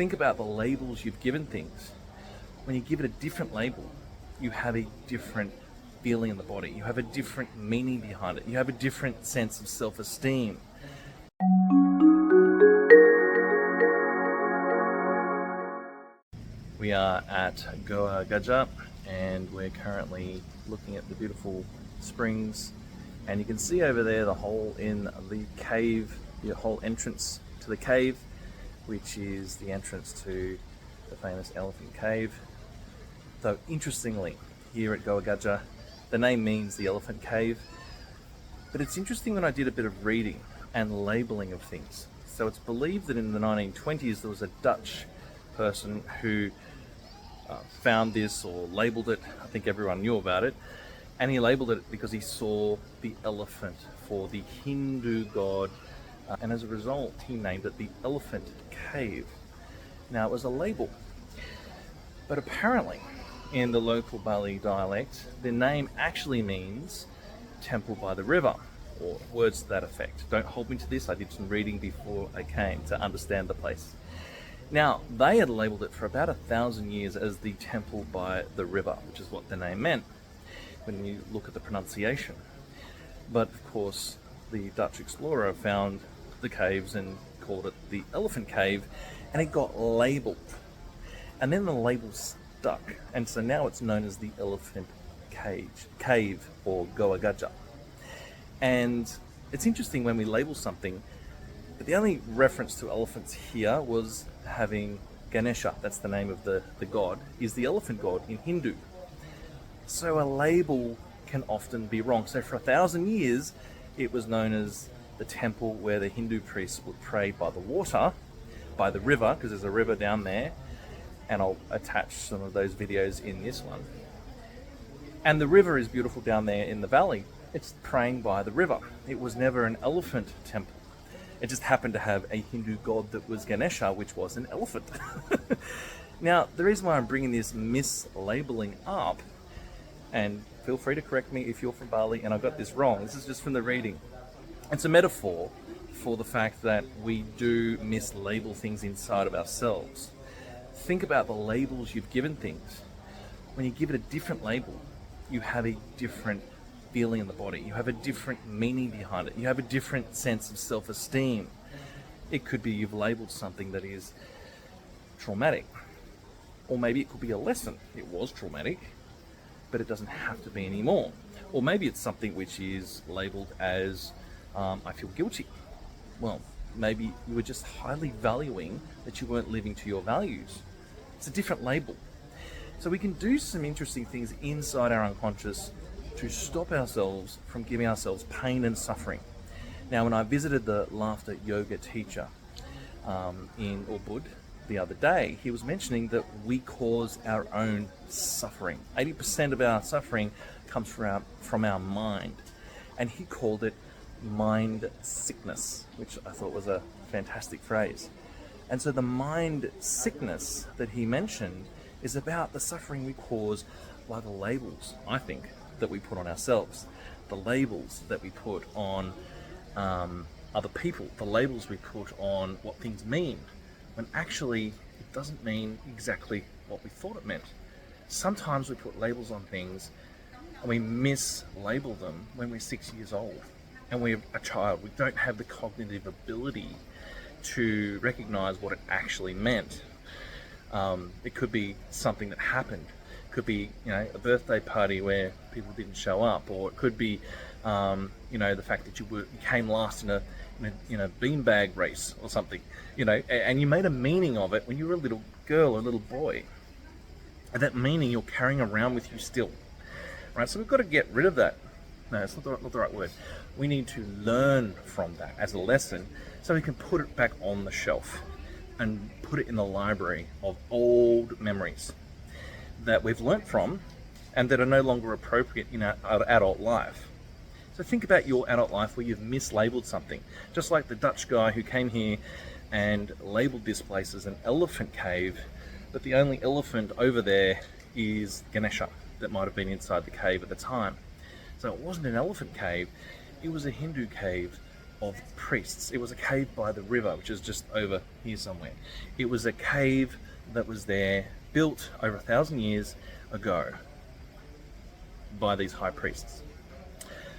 Think about the labels you've given things. When you give it a different label, you have a different feeling in the body. You have a different meaning behind it. You have a different sense of self-esteem. We are at Goa Gajah and we're currently looking at the beautiful springs, and you can see over there the hole in the cave, the whole entrance to the cave, which is the entrance to the famous Elephant Cave. Though interestingly, here at Goa Gajah, the name means the Elephant Cave, but it's interesting when I did a bit of reading and labeling of things. So it's believed that in the 1920s there was a Dutch person who found this or labeled it. I think everyone knew about it, and he labeled it because he saw the elephant for the Hindu god, and as a result he named it the Elephant Cave. Now it was a label, but apparently in the local Bali dialect the name actually means temple by the river, or words to that effect. Don't hold me to this, I did some reading before I came to understand the place. Now, they had labelled it for about 1,000 years as the temple by the river, which is what the name meant when you look at the pronunciation. But of course, the Dutch explorer found the caves and called it the Elephant Cave, and it got labelled. And then the label stuck, and so now it's known as the Elephant Cave or Goa Gajah. And it's interesting when we label something, but the only reference to elephants here was having Ganesha, that's the name of the god, is the elephant god in Hindu. So a label can often be wrong. So for 1,000 years, it was known as the temple where the Hindu priests would pray by the water, by the river, because there's a river down there, and I'll attach some of those videos in this one. And the river is beautiful down there in the valley. It's praying by the river. It was never an elephant temple. It just happened to have a Hindu god that was Ganesha, which was an elephant. Now, the reason why I'm bringing this mislabeling up, and feel free to correct me if you're from Bali and I got this wrong, this is just from the reading. It's a metaphor for the fact that we do mislabel things inside of ourselves. Think about the labels you've given things. When you give it a different label, you have a different feeling in the body. You have a different meaning behind it. You have a different sense of self-esteem. It could be you've labeled something that is traumatic, or maybe it could be a lesson. It was traumatic, but it doesn't have to be anymore. Or maybe it's something which is labeled as I feel guilty. Well, maybe you were just highly valuing that you weren't living to your values. It's a different label. So we can do some interesting things inside our unconscious to stop ourselves from giving ourselves pain and suffering. Now, when I visited the laughter yoga teacher in Ebook the other day, he was mentioning that we cause our own suffering. 80% of our suffering comes from our mind, and he called it mind sickness, which I thought was a fantastic phrase. And so the mind sickness that he mentioned is about the suffering we cause by the labels, I think, that we put on ourselves, the labels that we put on other people, the labels we put on what things mean, when actually it doesn't mean exactly what we thought it meant. Sometimes we put labels on things and we mislabel them when we're 6 years old and we're a child. We don't have the cognitive ability to recognize what it actually meant. It could be something that happened. Could be, a birthday party where people didn't show up, or it could be, the fact that you came last in a beanbag race or something, and you made a meaning of it when you were a little girl or a little boy, and that meaning you're carrying around with you still, right? So we've got to get rid of that. No, it's not the right word. We need to learn from that as a lesson, so we can put it back on the shelf and put it in the library of old memories that we've learnt from and that are no longer appropriate in our adult life. So think about your adult life where you've mislabeled something, just like the Dutch guy who came here and labeled this place as an elephant cave, but the only elephant over there is Ganesha that might have been inside the cave at the time. So it wasn't an elephant cave, it was a Hindu cave of priests. It was a cave by the river, which is just over here somewhere. It was a cave that was there, built over 1,000 years ago by these high priests.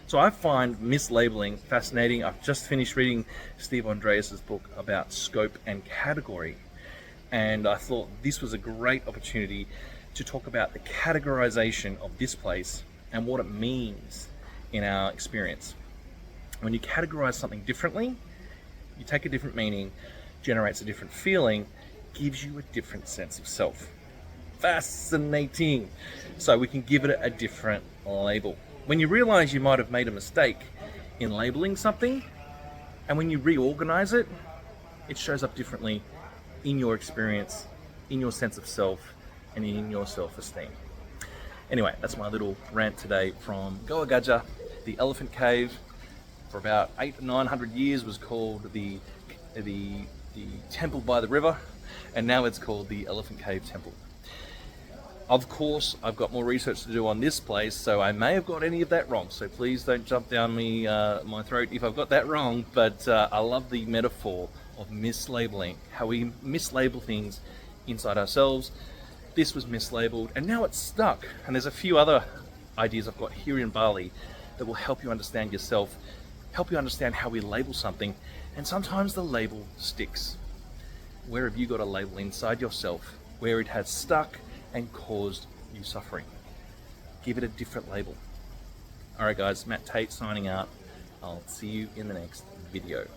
So I find mislabeling fascinating. I've just finished reading Steve Andreas's book about scope and category, and I thought this was a great opportunity to talk about the categorization of this place and what it means in our experience. When you categorize something differently, you take a different meaning, generates a different feeling, gives you a different sense of self. Fascinating. So we can give it a different label. When you realize you might have made a mistake in labeling something, and when you reorganize it, it shows up differently in your experience, in your sense of self, and in your self-esteem. Anyway, that's my little rant today from Goa Gadja. The elephant cave for about 800 to 900 years was called the temple by the river, and now it's called the Elephant Cave Temple. Of course, I've got more research to do on this place, so I may have got any of that wrong. So please don't jump down my throat if I've got that wrong. But I love the metaphor of mislabeling, how we mislabel things inside ourselves. This was mislabeled, and now it's stuck. And there's a few other ideas I've got here in Bali that will help you understand yourself, help you understand how we label something, and sometimes the label sticks. Where have you got a label inside yourself where it has stuck and caused you suffering? Give it a different label. Alright guys, Tait signing out. I'll see you in the next video.